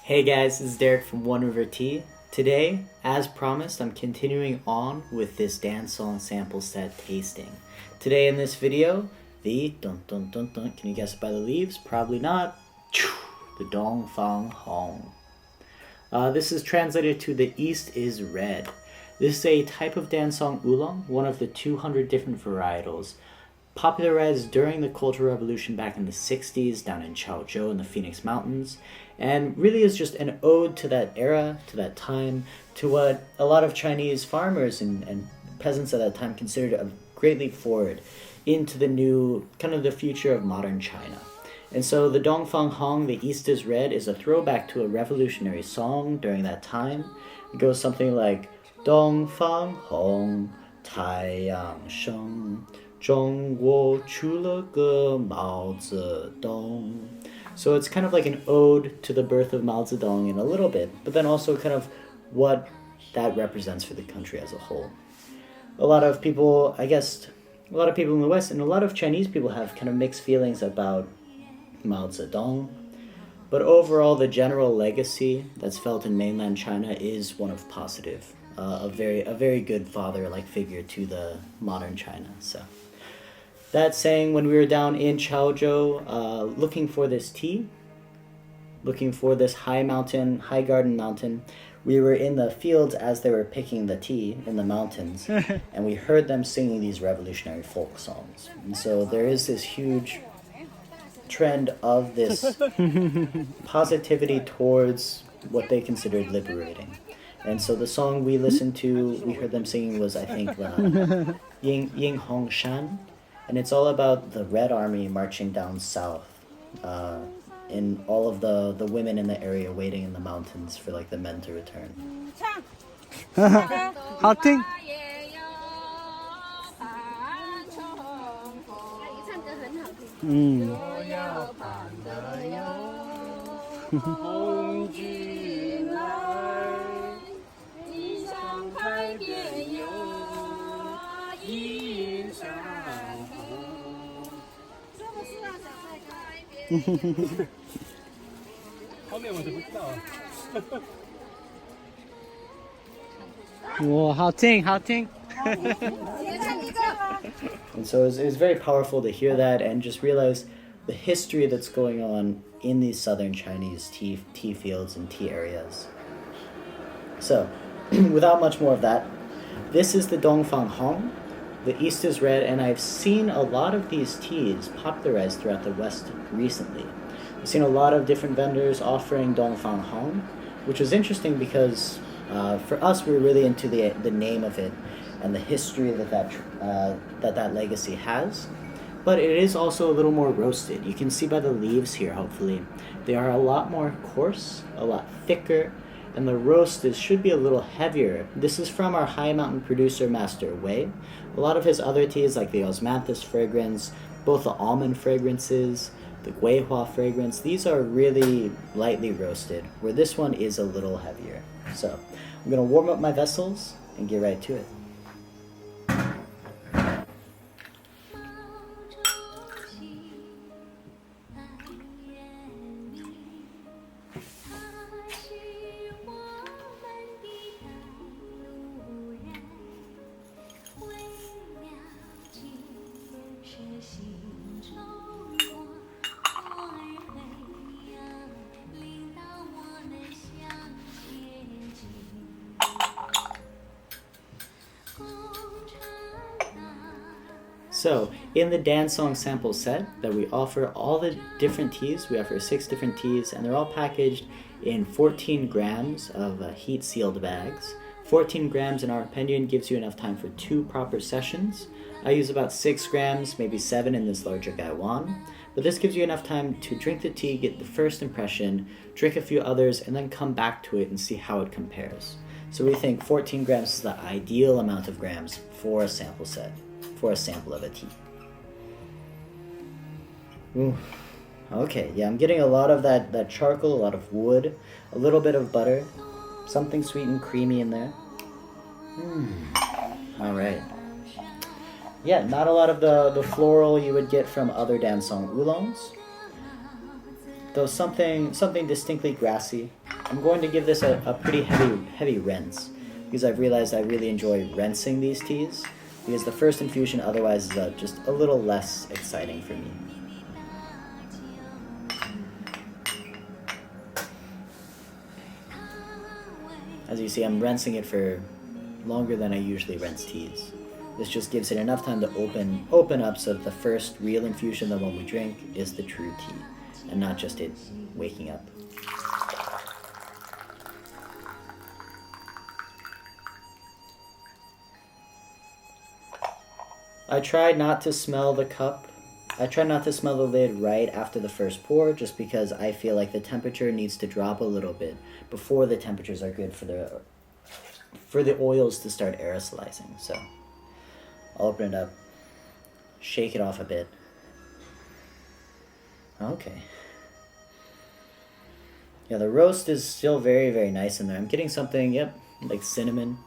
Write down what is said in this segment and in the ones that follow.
Hey guys, this is Derek from One River Tea. Today, as promised, I'm continuing on with this Dancong sample set tasting. Today in this video, the dun dun dun dun, can you guess it by the leaves? Probably not. The Dong Fang Hong. This is translated to the East is Red. This is a type of Dancong oolong, one of the 200 different varietals, popularized during the Cultural Revolution back in the 60s down in Chaozhou in the Phoenix Mountains, and really is just an ode to that era, to that time, to what a lot of Chinese farmers and peasants at that time considered a great leap forward into the new, kind of the future of modern China. And so the Dongfang Hong, The East is Red, is a throwback to a revolutionary song during that time. It goes something like Dongfang Hong, Taiyang Sheng, 中国出了个毛泽东. So it's kind of like an ode to the birth of Mao Zedong in a little bit, but then also kind of what that represents for the country as a whole. A lot of people, I guess, a lot of people in the West and a lot of Chinese people have kind of mixed feelings about Mao Zedong, but overall the general legacy that's felt in mainland China is one of positive, a very good father-like figure to the modern China. So that saying, when we were down in Chaozhou looking for this tea, looking for this high garden mountain, we were in the fields as they were picking the tea in the mountains, and we heard them singing these revolutionary folk songs. And so there is this huge trend of this positivity towards what they considered liberating. And so the song we listened to, we heard them singing was, I think, Ying Hong Shan. And it's all about the Red Army marching down south, and all of the women in the area waiting in the mountains for like the men to return. 好听。后面我就不知道了。哇，好听，好听。And so it was very powerful to hear that and just realize the history that's going on in these southern Chinese tea fields and tea areas. So, without much more of that, this is the Dongfang Hong. The East is Red, and I've seen a lot of these teas popularized throughout the West recently. I've seen a lot of different vendors offering Dongfang Hong, which was interesting because for us, we were really into the name of it and the history that legacy has. But it is also a little more roasted. You can see by the leaves here, hopefully. They are a lot more coarse, a lot thicker, and the roast should be a little heavier. This is from our high mountain producer, Master Wei. A lot of his other teas, like the osmanthus fragrance, both the almond fragrances, the guihua fragrance, these are really lightly roasted, where this one is a little heavier. So I'm gonna warm up my vessels and get right to it. So, in the Dancong sample set that we offer all the different teas, we offer 6 different teas, and they're all packaged in 14 grams of heat-sealed bags. 14 grams, in our opinion, gives you enough time for 2 proper sessions. I use about 6 grams, maybe 7 in this larger gaiwan. But this gives you enough time to drink the tea, get the first impression, drink a few others, and then come back to it and see how it compares. So we think 14 grams is the ideal amount of grams for a sample set, for a sample of a tea. Ooh. Okay, yeah, I'm getting a lot of that charcoal, a lot of wood, a little bit of butter, something sweet and creamy in there. All right. Yeah, not a lot of the floral you would get from other Dancong oolongs, though something distinctly grassy. I'm going to give this a pretty heavy rinse, because I've realized I really enjoy rinsing these teas, because the first infusion otherwise is just a little less exciting for me. As you see, I'm rinsing it for longer than I usually rinse teas. This just gives it enough time to open up, so that the first real infusion, the one we drink, is the true tea, and not just it waking up. I try not to smell the cup. I try not to smell the lid right after the first pour, just because I feel like the temperature needs to drop a little bit before the temperatures are good for the oils to start aerosolizing. So I'll open it up, shake it off a bit. Okay. Yeah, the roast is still very nice in there. I'm getting something, yep, like cinnamon.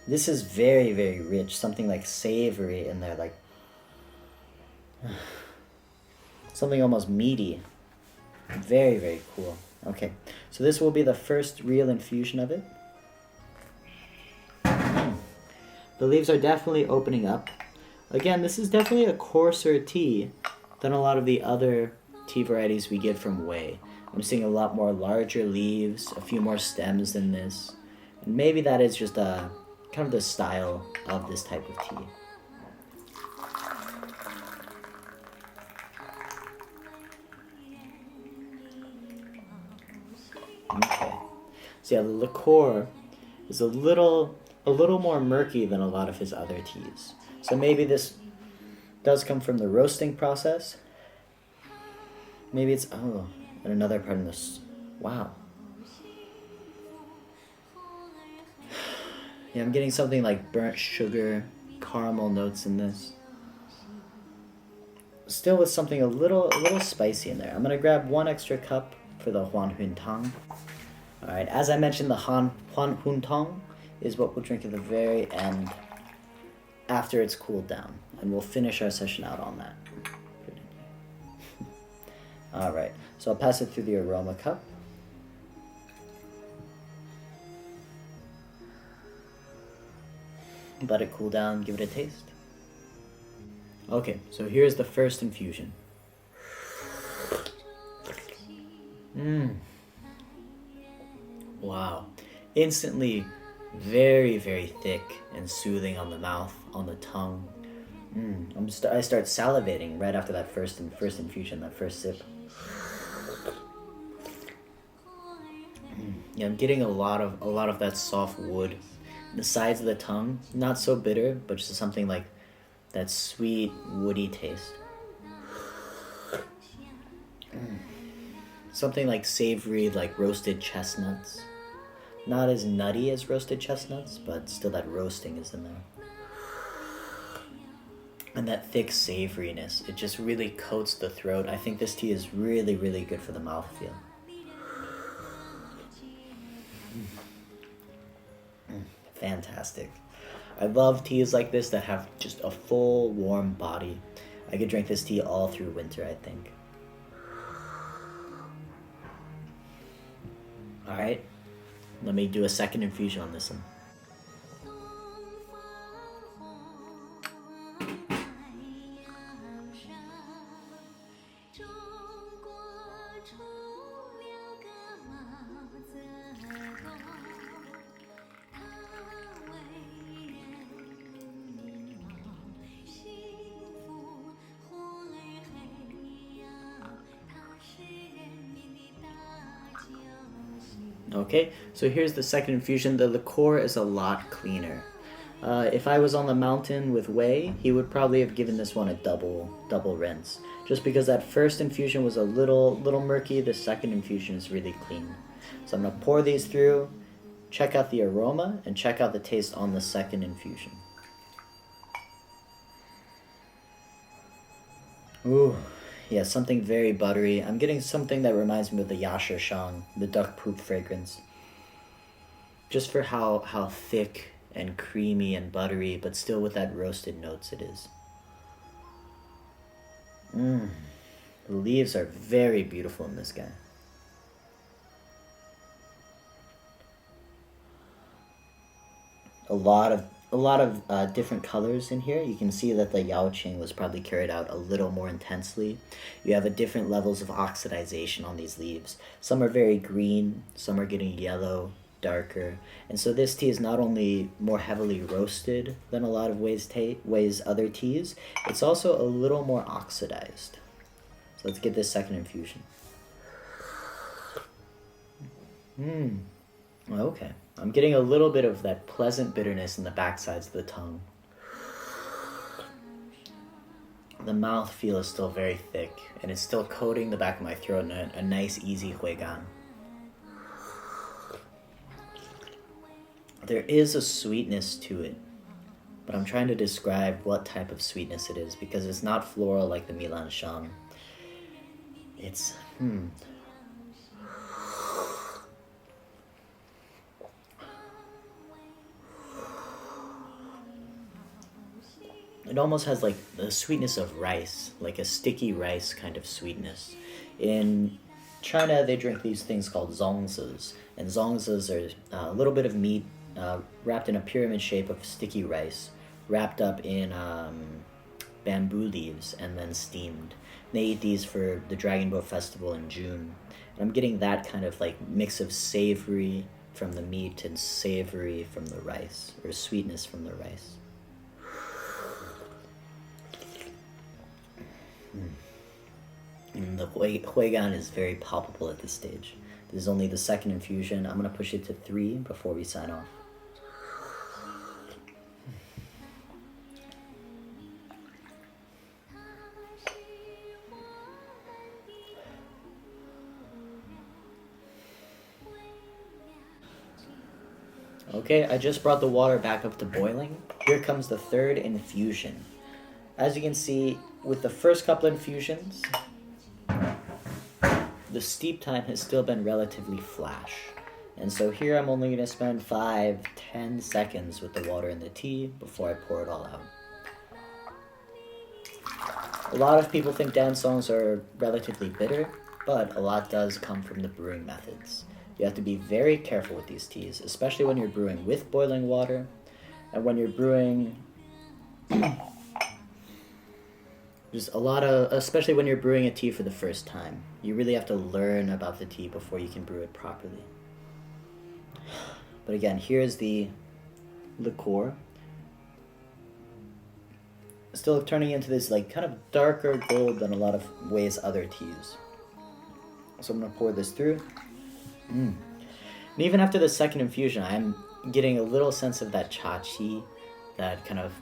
This is very rich. Something like savory in there, like something almost meaty. Very cool. Okay, so this will be the first real infusion of it. The leaves are definitely opening up. Again, this is definitely a coarser tea than a lot of the other tea varieties we get from Wei. I'm seeing a lot more larger leaves, a few more stems than this. And maybe that is just kind of the style of this type of tea. Okay. So yeah, the liqueur is a little more murky than a lot of his other teas. So maybe this does come from the roasting process. Maybe it's, and another part in this. Wow. Yeah, I'm getting something like burnt sugar, caramel notes in this. Still with something a little spicy in there. I'm gonna grab one extra cup for the Huanhun Tang. Alright, as I mentioned, the Huanhun Tang is what we'll drink at the very end after it's cooled down. And we'll finish our session out on that. Alright, so I'll pass it through the aroma cup. Let it cool down, give it a taste. Okay, so here's the first infusion. Wow. Instantly very thick and soothing on the mouth, on the tongue. I start salivating right after that first infusion, that first sip. Yeah, I'm getting a lot of that soft wood. The sides of the tongue, not so bitter, but just something like that sweet, woody taste. Something like savory, like roasted chestnuts. Not as nutty as roasted chestnuts, but still that roasting is in there. And that thick savoriness, it just really coats the throat. I think this tea is really good for the mouthfeel. Fantastic. I love teas like this that have just a full, warm body. I could drink this tea all through winter, I think. Alright, let me do a second infusion on this one. Okay, so here's the second infusion. The liqueur is a lot cleaner. If I was on the mountain with Wei, he would probably have given this one a double rinse. Just because that first infusion was a little murky, the second infusion is really clean. So I'm gonna pour these through, check out the aroma, and check out the taste on the second infusion. Ooh. Yeah, something very buttery. I'm getting something that reminds me of the Yasha Shang, the duck poop fragrance. Just for how thick and creamy and buttery, but still with that roasted notes it is. The leaves are very beautiful in this guy. A lot of different colors in here. You can see that the Yao Qing was probably carried out a little more intensely. You have a different levels of oxidization on these leaves. Some are very green, some are getting yellow, darker. And so this tea is not only more heavily roasted than a lot of Wei's other teas, it's also a little more oxidized. So let's get this second infusion. Okay. I'm getting a little bit of that pleasant bitterness in the backsides of the tongue. The mouthfeel is still very thick, and it's still coating the back of my throat in a nice, easy huigan. There is a sweetness to it, but I'm trying to describe what type of sweetness it is, because it's not floral like the Milan Shang. It's, It almost has like the sweetness of rice, like a sticky rice kind of sweetness. In China, they drink these things called zongzes, and zongzes are a little bit of meat wrapped in a pyramid shape of sticky rice, wrapped up in bamboo leaves and then steamed. They eat these for the Dragon Boat Festival in June. And I'm getting that kind of like mix of savory from the meat and savory from the rice, or sweetness from the rice. And the huigan is very palpable at this stage. This is only the second infusion. I'm going to push it to 3 before we sign off. Okay, I just brought the water back up to boiling. Here comes the third infusion. As you can see, with the first couple infusions, the steep time has still been relatively flash. And so here I'm only going to spend 5-10 seconds with the water in the tea before I pour it all out. A lot of people think Dancongs are relatively bitter, but a lot does come from the brewing methods. You have to be very careful with these teas, especially when you're brewing with boiling water, and when you're brewing especially when you're brewing a tea for the first time. You really have to learn about the tea before you can brew it properly. But again, here's the liqueur. Still turning into this like kind of darker gold than a lot of Wei's other teas. So I'm gonna pour this through. And even after the second infusion, I'm getting a little sense of that cha-chi, that kind of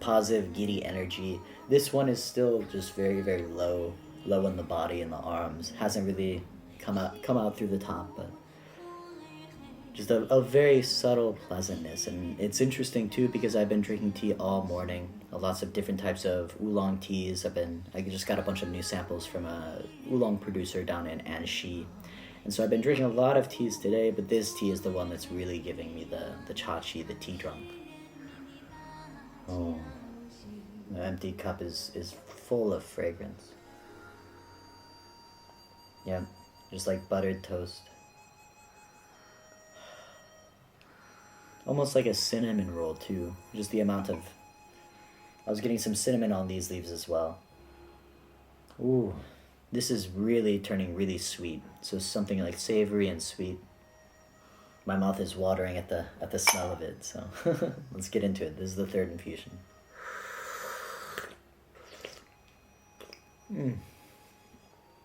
positive, giddy energy. This one is still just very, very low in the body and the arms. Hasn't really come out through the top, but just a very subtle pleasantness. And it's interesting too, because I've been drinking tea all morning. Lots of different types of oolong teas. I just got a bunch of new samples from a oolong producer down in Anxi. And so I've been drinking a lot of teas today, but this tea is the one that's really giving me the cha-chi, the tea drunk. Oh, the empty cup is full of fragrance. Yeah, just like buttered toast. Almost like a cinnamon roll too, just the amount of... I was getting some cinnamon on these leaves as well. Ooh, this is really turning really sweet. So something like savory and sweet. My mouth is watering at the smell of it, so let's get into it. This is the third infusion.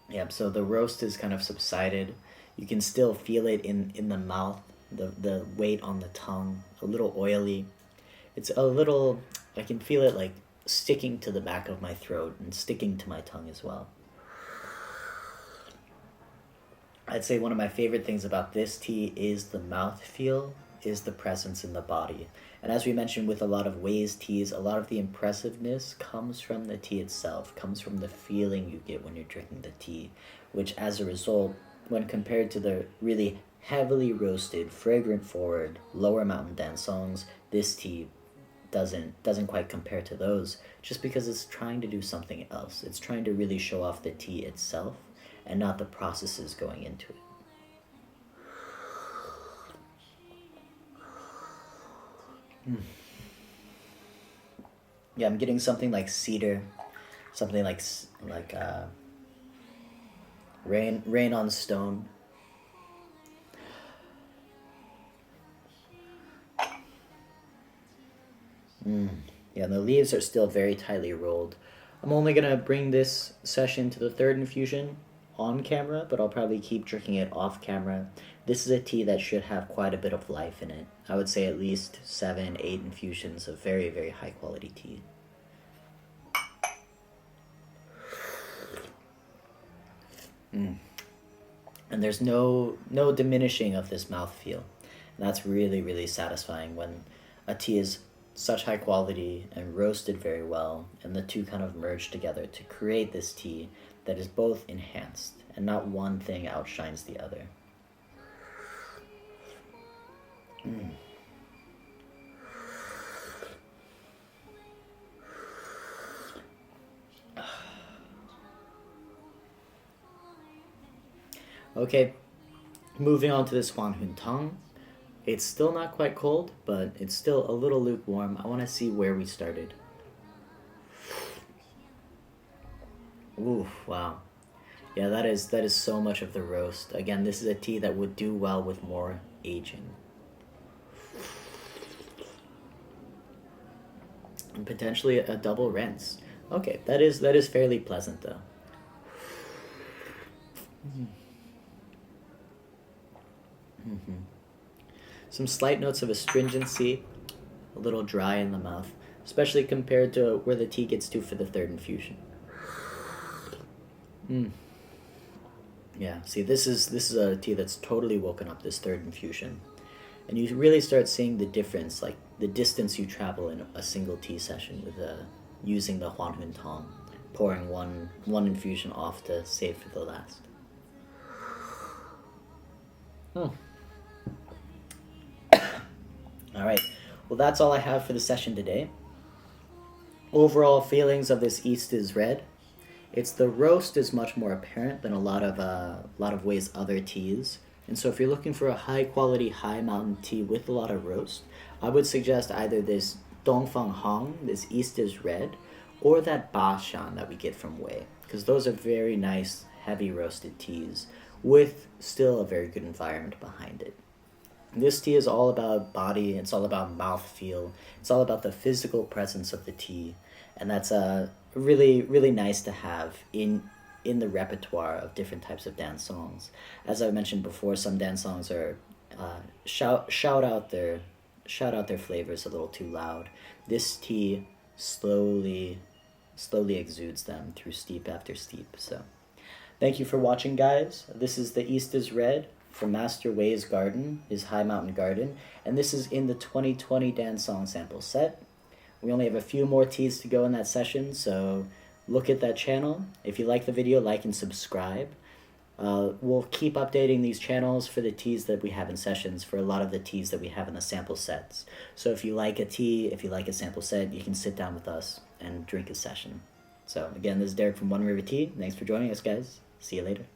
Yep, so the roast is kind of subsided. You can still feel it in the mouth, the weight on the tongue, a little oily. It's a little, I can feel it like sticking to the back of my throat and sticking to my tongue as well. I'd say one of my favorite things about this tea is the mouthfeel, is the presence in the body. And as we mentioned with a lot of Wei's teas, a lot of the impressiveness comes from the tea itself, comes from the feeling you get when you're drinking the tea, which as a result, when compared to the really heavily roasted, fragrant forward, lower mountain Dancongs, this tea doesn't quite compare to those, just because it's trying to do something else. It's trying to really show off the tea itself and not the processes going into it. Yeah, I'm getting something like cedar, something like rain on stone. Yeah, the leaves are still very tightly rolled. I'm only gonna bring this session to the third infusion on camera, but I'll probably keep drinking it off camera. This is a tea that should have quite a bit of life in it. I would say at least 7, 8 infusions of very, very high quality tea. And there's no diminishing of this mouthfeel. And that's really, really satisfying when a tea is such high quality and roasted very well, and the two kind of merge together to create this tea that is both enhanced, and not one thing outshines the other. Okay, moving on to this Huanhun Tang. It's still not quite cold, but it's still a little lukewarm. I want to see where we started. Ooh, wow. Yeah, that is so much of the roast. Again, this is a tea that would do well with more aging. And potentially a double rinse. Okay, that is fairly pleasant though. Some slight notes of astringency, a little dry in the mouth, especially compared to where the tea gets to for the third infusion. Yeah, see, this is a tea that's totally woken up this third infusion. And you really start seeing the difference, like the distance you travel in a single tea session with using the Huanhun Tang, pouring one infusion off to save for the last. Alright, well that's all I have for the session today. Overall feelings of this East is Red. It's the roast is much more apparent than a lot of Wei's other teas. And so if you're looking for a high quality, high mountain tea with a lot of roast, I would suggest either this Dongfang Hong, this East is Red, or that Ba Shan that we get from Wei. Because those are very nice, heavy roasted teas with still a very good environment behind it. This tea is all about body, it's all about mouthfeel, it's all about the physical presence of the tea, and that's really, really nice to have in the repertoire of different types of dance songs. As I mentioned before, some dance songs are shout out their flavors a little too loud. This tea slowly exudes them through steep after steep. So thank you for watching, guys. This is the East is Red from Master Wei's garden, his high mountain garden, and this is in the 2020 Dancong sample set. We only have a few more teas to go in that session, so look at that channel. If you like the video, like and subscribe. We'll keep updating these channels for the teas that we have in sessions, for a lot of the teas that we have in the sample sets. So if you like a tea, if you like a sample set, you can sit down with us and drink a session. So again, this is Derek from One River Tea. Thanks for joining us, guys. See you later.